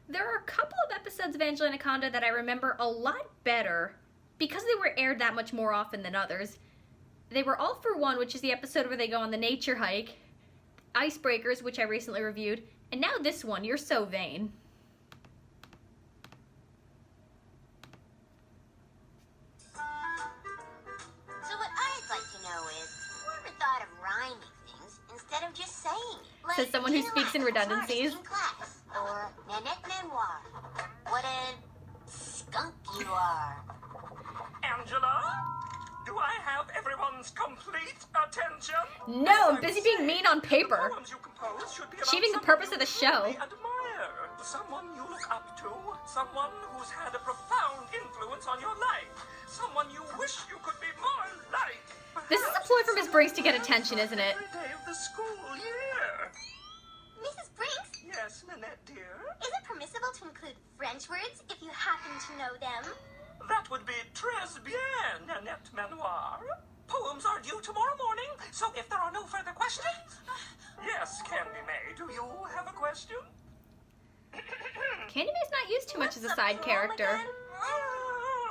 There are a couple of episodes of Anaconda that I remember a lot better because they were aired that much more often than others. They were All for One, which is the episode where they go on the nature hike, Icebreakers, which I recently reviewed, and now this one, You're So Vain. So what I'd like to know is, whoever thought of rhyming things instead of just saying it? Like, Says someone who speaks in redundancies. In class, or Nanette Manoir. What a skunk you are. Angela? Do I have everyone's complete attention? No, I'm busy being mean on paper. The poems you compose should be about Achieving the someone purpose you of the show. truly admire. Someone you look up to. Someone who's had a profound influence on your life. Someone you wish you could be more like. This is a ploy for Miss Briggs to get attention, isn't it? Every day of the school year. Mrs. Brinks, Yes, Nanette, dear. is it permissible to include French words if you happen to know them? That would be très bien, Nanette Manoir. Poems are due tomorrow morning, so if there are no further questions... Yes, Candy May, do you have a question? Candy May's not used too much as a What's side up, character. again?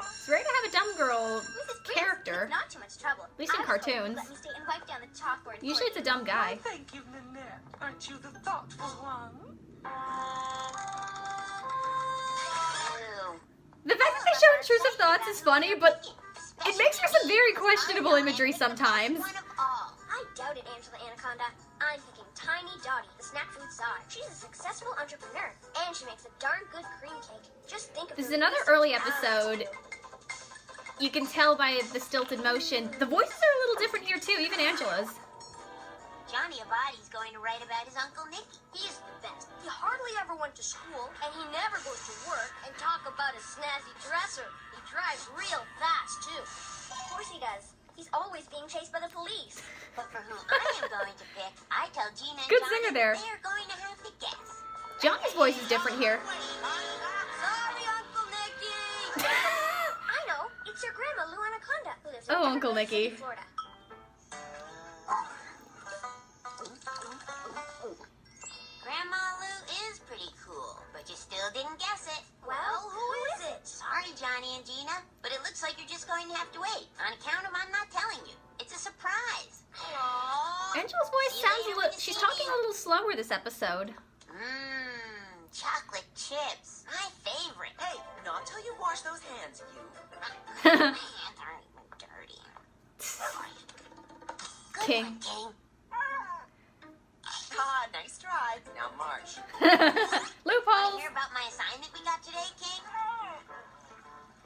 It's rare to have a dumb girl Mrs. Briggs, character. it's not too much trouble. At least in I was told to cartoons. Let me stay and wipe down the chalkboard. Usually it's a dumb guy. Thank you, Nanette. Aren't you the thoughtful one? The fact that they show intrusive thoughts is funny, but it makes for some very questionable imagery sometimes. One of all. I doubted Angela Anaconda. I'm picking Tiny Dottie, the snack food czar. She's a successful entrepreneur, and she makes a darn good cream cake. Just think of This is her another research early value. episode. You can tell by the stilted motion. The voices are a little different here too, even Angela's. Johnny Abadi's going to write about his Uncle Nicky. He's the best. He hardly ever went to school, and he never goes to work and talk about his snazzy dresser. He drives real fast, too. Of course he does. He's always being chased by the police. But for whom I am going to pick, I tell Gina and Good Johnny singer there. they're going to have to guess. Johnny's voice is different here. Sorry, Uncle Nicky. I know. It's your grandma, Lou Anaconda, who lives in Oh, Uncle Everglades City, Nicky. Florida. Grandma Lou is pretty cool, but you still didn't guess it. Well, who is it? Sorry, Johnny and Gina, but it looks like you're just going to have to wait. On account of I'm not telling you. It's a surprise. Aww. Angela's voice sounds a little... She's talking a little slower this episode. Mmm, chocolate chips. My favorite. Hey, not till you wash those hands, you. My hands aren't even dirty. Good King. one, King. Ah, nice try. Now march. Loopholes. Want to hear about my assignment we got today, King?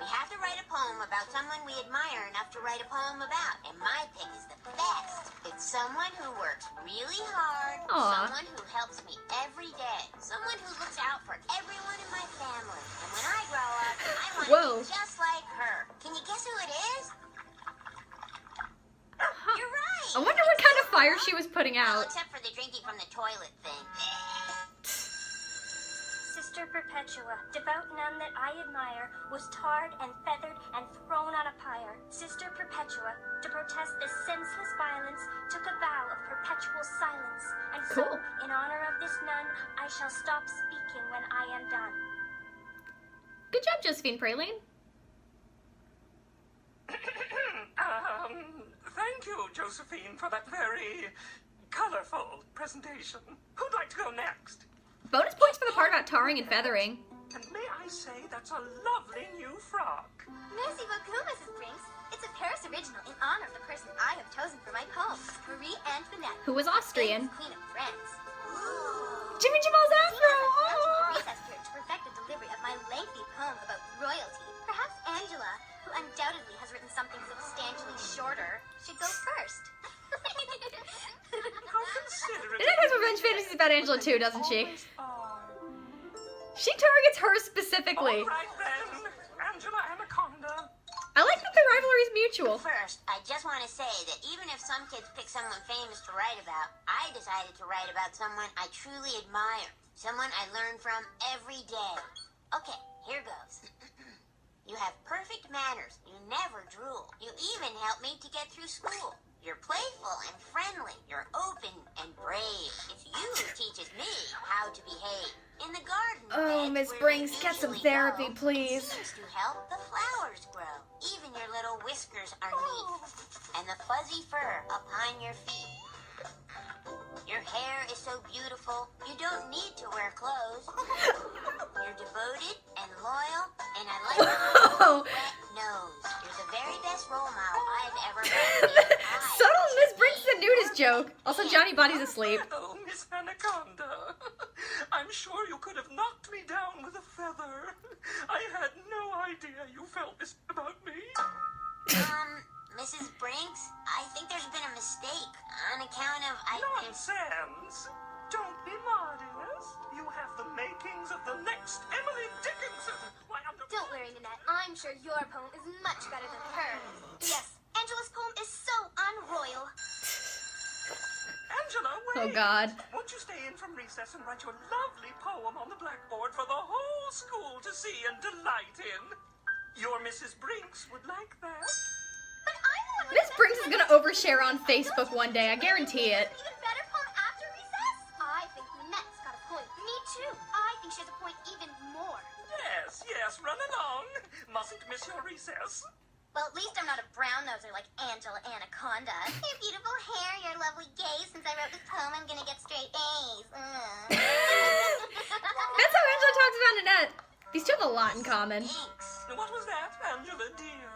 We have to write a poem about someone we admire enough to write a poem about, and my pick is the best. It's someone who works really hard, Aw. someone who helps me every day, someone who looks out for everyone in my family. And when I grow up, I want to Whoa. be just like her. Can you guess who it is? You're right. I wonder what kind of fire she was putting Well, out. except for the drinking from the toilet thing. Sister Perpetua, devout nun that I admire, was tarred and feathered and thrown on a pyre. Sister Perpetua, to protest this senseless violence, took a vow of perpetual silence. And Cool. so, in honor of this nun, I shall stop speaking when I am done. Good job, Josephine Praline. Thank you, Josephine, for that very colorful presentation. Who'd like to go next? Bonus points for the part about tarring and feathering. And may I say that's a lovely new frock. Merci beaucoup, Mrs. Brinks. It's a Paris original in honor of the person I have chosen for my poem, Marie Antoinette. Who was Austrian. famous Queen of France. Jimmy Jamal's afro! Aw. Recess period to perfect the delivery of my lengthy poem about royalty. Perhaps Angela, who undoubtedly has written something substantially shorter, should go first. How considerate. It has revenge fantasies about Angela too, doesn't she? Always are. She targets her specifically. All right then, Angela Anaconda. I like that the rivalry is mutual. First, I just want to say that even if some kids pick someone famous to write about, I decided to write about someone I truly admire. Someone I learn from every day. Okay, here goes. You have perfect manners. You never drool. You even help me to get through school. You're playful and friendly. You're open and brave. It's you who teaches me how to behave. In the garden Oh, beds Miss where Brinks, we get some usually therapy, go, please. It seems to help the flowers grow. Even your little whiskers are neat. And the fuzzy fur upon your feet. Your hair is so beautiful, you don't need to wear clothes. You're devoted and loyal, and I like your wet nose. You're the very best role model I've ever met. Subtle Miss Brinks is a nudist joke. Also, Johnny Body's asleep. Oh, Miss Anaconda. I'm sure you could have knocked me down with a feather. I had no idea you felt this about me. Mrs. Brinks, I think there's been a mistake on account of Nonsense. Don't be modest. You have the makings of the next Emily Dickinson. Why, Don't worry, Nanette. I'm sure your poem is much better than hers. Yes, Angela's poem is so unroyal. Angela, wait. Oh, God. Won't you stay in from recess and write your lovely poem on the blackboard for the whole school to see and delight in? Your Mrs. Brinks would like that. But I'm the one with Miss Brinks is gonna overshare on Facebook one day, I guarantee it. Even better poem after recess? I think Nanette's got a point. Me too. I think she has a point even more. Yes, yes, run along. Mustn't miss your recess. Well, at least I'm not a brown noser like Angela Anaconda. your beautiful hair, your lovely gaze. Since I wrote this poem, I'm gonna get straight A's. That's how Angela talks about Nanette. These two have a lot in common. Thanks. What was that, Angela dear?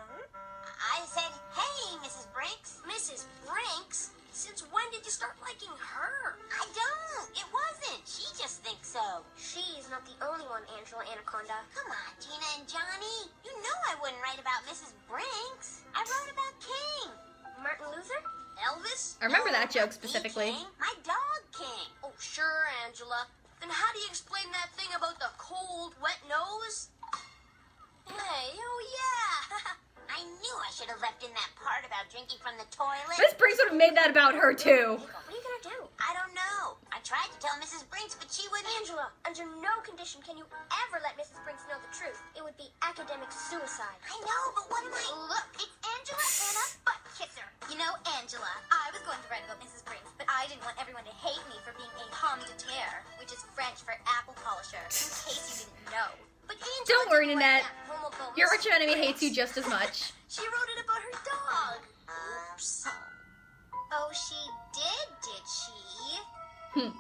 I said, hey, Mrs. Brinks. Mrs. Brinks? Since when did you start liking her? I don't. It wasn't. She just thinks so. She's not the only one, Angela Anaconda. Come on, Gina and Johnny. You know I wouldn't write about Mrs. Brinks. I wrote about King. Martin Luther? Elvis? I remember No, that joke not the specifically. King. My dog King. Oh, sure, Angela. Then how do you explain that thing about the cold, wet nose? Hey, oh yeah! I knew I should have left in that part about drinking from the toilet. Miss Brinks would have made that about her, too. What are you gonna do? I don't know. I tried to tell Mrs. Brinks, but she wouldn't. Angela, under no condition can you ever let Mrs. Brinks know the truth. It would be academic suicide. I know, but what am I? Look, it's Angela Anna Butt Kisser. You know, Angela, I was going to write about Mrs. Brinks, but I didn't want everyone to hate me for being a pomme de terre, which is French for apple polisher, in case you didn't know. But Angela Don't worry, didn't write Nanette. that homophobic Your arch enemy script. hates you just as much. She wrote it about her dog. oops. Oh, she did she? Hmm.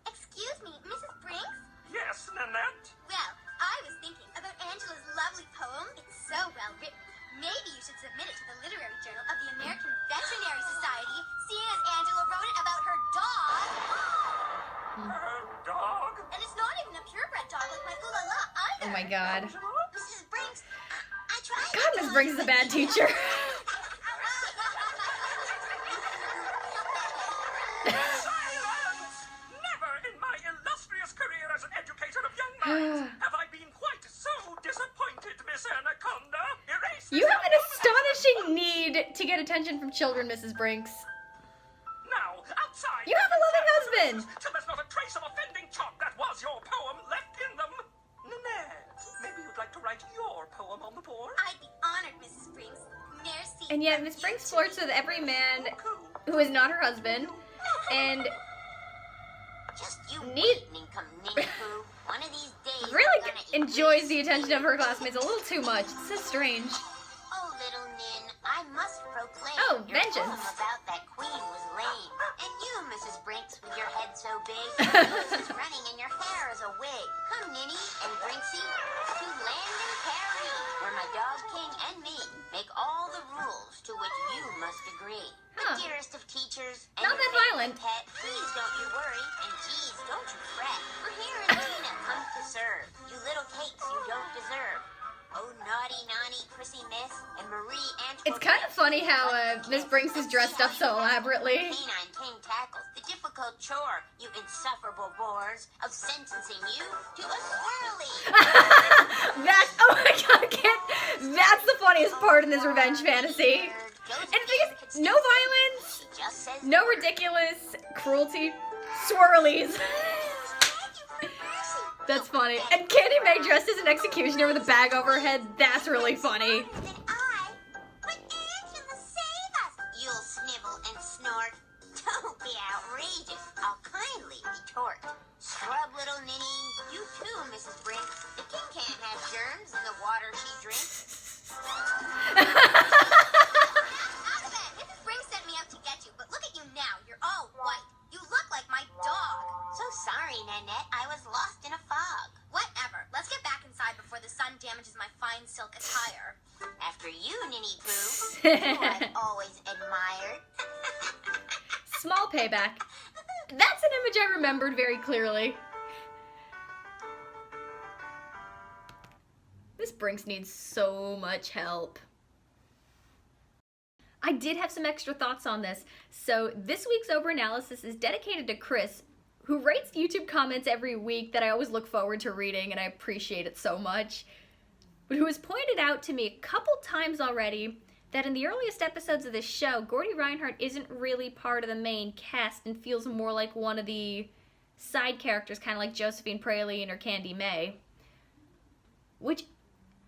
Excuse me, Mrs. Brinks? Yes, Nanette? Well, I was thinking about Angela's lovely poem. It's so well written. Maybe you should submit it to the Literary Journal of the American Veterinary Society, seeing as Angela wrote it about her dog. Her dog? And it's not even a purebred dog like my ooh la la either. Oh my god. Angela? Mrs. Brinks, I tried. God, Miss Brinks is a bad teacher. Silence! Never in my illustrious career as an educator of young minds have I been quite so disappointed, Miss Anaconda. Erase You this have an album. astonishing need to get attention from children, Mrs. Brinks. Now, outside. You have a loving husband. Till there's not a trace of offending chalk that was your poem left in them. Nanette, maybe you'd like to write your poem on the board? I'd be honored, Mrs. Brinks. Merci. And yet, Miss Brinks flirts with every man Cuckoo. who is not her husband. And Just you Neat- wait, nincomnincoo. One of these days. I'm really gonna enjoys erase the attention of you. her classmates a little too much. This is strange. Oh, little Nin, I must proclaim Oh, your vengeance. poem about that queen was lame. And you, Mrs. Brinks, with your head so big, your nose is running and your hair is a wig. Come, Ninny and Brinksy, to Landon Perry, where my dog King and me make all the rules to which you must agree. Huh. The dearest of teachers and Not your that favorite violent. pet, please don't you worry, and geez, don't you fret. For here is Gina come to serve you little cakes you don't deserve. Oh, naughty, naughty, prissy miss, and Marie Antoinette. It's kind of funny how Miss Brinks is dressed up so elaborately. Canine King tackles the difficult chore, you insufferable bores, of sentencing you to a swirly. That's, oh my god, I can't, that's the funniest part in this revenge fantasy. And the thing is, no violence, She just says no ridiculous cruelty, swirlies. That's funny. And Candy May dressed as an executioner with a bag over her head, that's really funny. But Angela, save us. Hershey drink. Out of bed. Mrs. Briggs sent me out to get you, but look at you now. You're all white. You look like my dog. So sorry, Nanette. I was lost in a fog. Whatever. Let's get back inside before the sun damages my fine silk attire. After you, Ninny Pooh, who I've always admired. Small payback. That's an image I remembered very clearly. Miss Brinks needs so much help. I did have some extra thoughts on this. So this week's overanalysis is dedicated to Chris, who rates YouTube comments every week that I always look forward to reading, and I appreciate it so much. But who has pointed out to me a couple times already that in the earliest episodes of this show, Gordy Reinhardt isn't really part of the main cast and feels more like one of the side characters, kind of like Josephine Praline or Candy May. Which,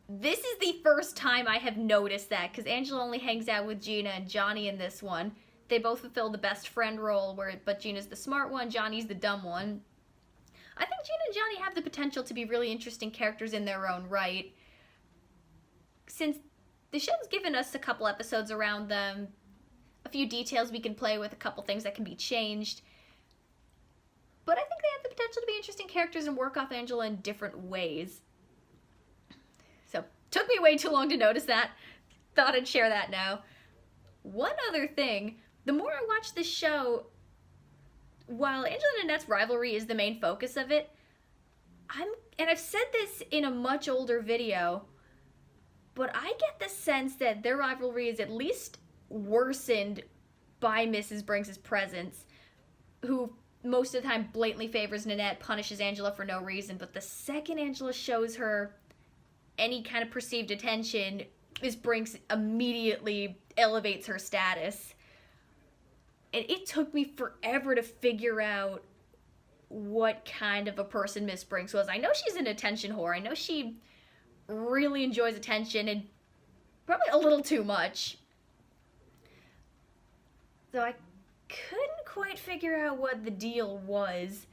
this is the first time I have noticed that, because Angela only hangs out with Gina and Johnny in this one. They both fulfill the best friend role, but Gina's the smart one, Johnny's the dumb one. I think Gina and Johnny have the potential to be really interesting characters in their own right. Since the show's given us a couple episodes around them, a few details we can play with, a couple things that can be changed. But I think they have the potential to be interesting characters and work off Angela in different ways. So, took me way too long to notice that. Thought I'd share that now. One other thing, the more I watch this show, while Angela and Annette's rivalry is the main focus of it, and I've said this in a much older video, but I get the sense that their rivalry is at least worsened by Mrs. Brinks' presence, who most of the time blatantly favors Nanette, punishes Angela for no reason, but the second Angela shows her any kind of perceived attention, Miss Brinks immediately elevates her status. And it took me forever to figure out what kind of a person Miss Brinks was. I know she's an attention whore. I know she really enjoys attention, and probably a little too much. So I couldn't quite figure out what the deal was.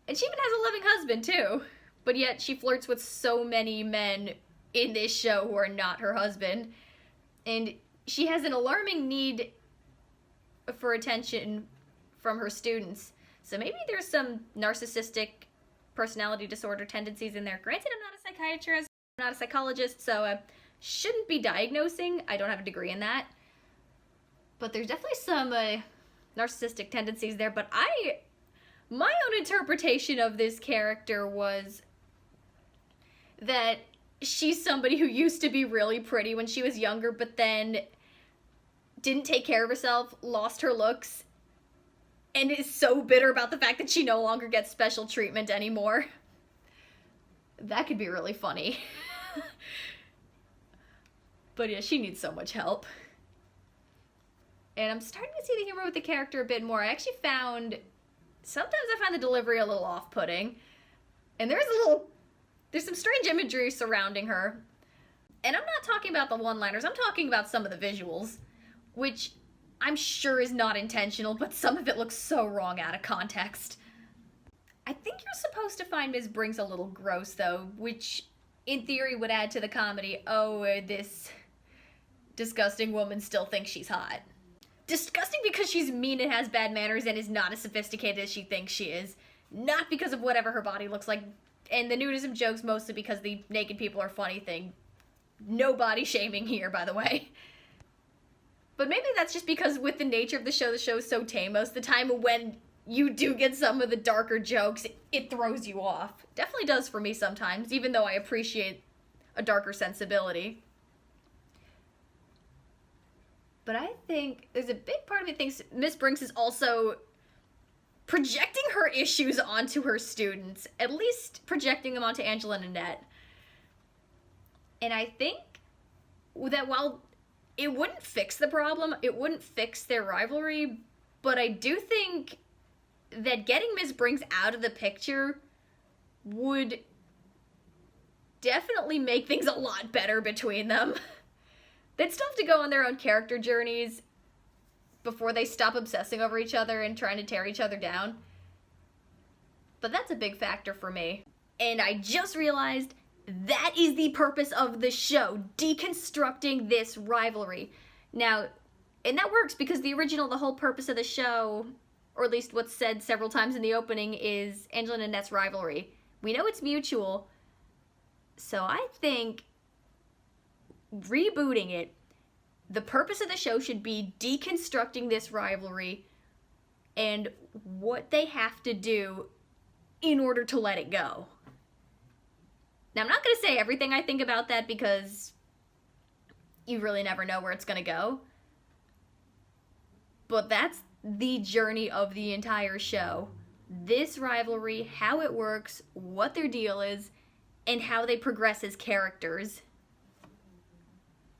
And she even has a loving husband, too. But yet she flirts with so many men in this show who are not her husband. And she has an alarming need for attention from her students. So maybe there's some narcissistic personality disorder tendencies in there. Granted, I'm not a psychiatrist, I'm not a psychologist, so I shouldn't be diagnosing. I don't have a degree in that. But there's definitely some narcissistic tendencies there. But my own interpretation of this character was that she's somebody who used to be really pretty when she was younger, but then didn't take care of herself, lost her looks, and is so bitter about the fact that she no longer gets special treatment anymore. That could be really funny. But yeah, she needs so much help. And I'm starting to see the humor with the character a bit more. Sometimes I find the delivery a little off-putting. And there's some strange imagery surrounding her. And I'm not talking about the one-liners, I'm talking about some of the visuals, which I'm sure is not intentional, but some of it looks so wrong out of context. I think you're supposed to find Ms. Brinks a little gross, though, which in theory would add to the comedy. Oh, this disgusting woman still thinks she's hot. Disgusting because she's mean and has bad manners and is not as sophisticated as she thinks she is. Not because of whatever her body looks like. And the nudism jokes mostly because the naked people are funny thing. No body shaming here, by the way. But maybe that's just because with the nature of the show is so tame most of the time. When you do get some of the darker jokes, it throws you off. Definitely does for me sometimes, even though I appreciate a darker sensibility. But I think there's a big part of me thinks Miss Brinks is also projecting her issues onto her students, at least projecting them onto Angela and Annette. And I think that while it wouldn't fix the problem, it wouldn't fix their rivalry, but I do think that getting Miss Brinks out of the picture would definitely make things a lot better between them. They'd still have to go on their own character journeys before they stop obsessing over each other and trying to tear each other down. But that's a big factor for me. And I just realized That is the purpose of the show, deconstructing this rivalry. Now, and that works because the whole purpose of the show, or at least what's said several times in the opening, is Angela and Annette's rivalry. We know it's mutual, so I think rebooting it, the purpose of the show should be deconstructing this rivalry and what they have to do in order to let it go. Now, I'm not going to say everything I think about that because you really never know where it's going to go. But that's the journey of the entire show. This rivalry, how it works, what their deal is, and how they progress as characters.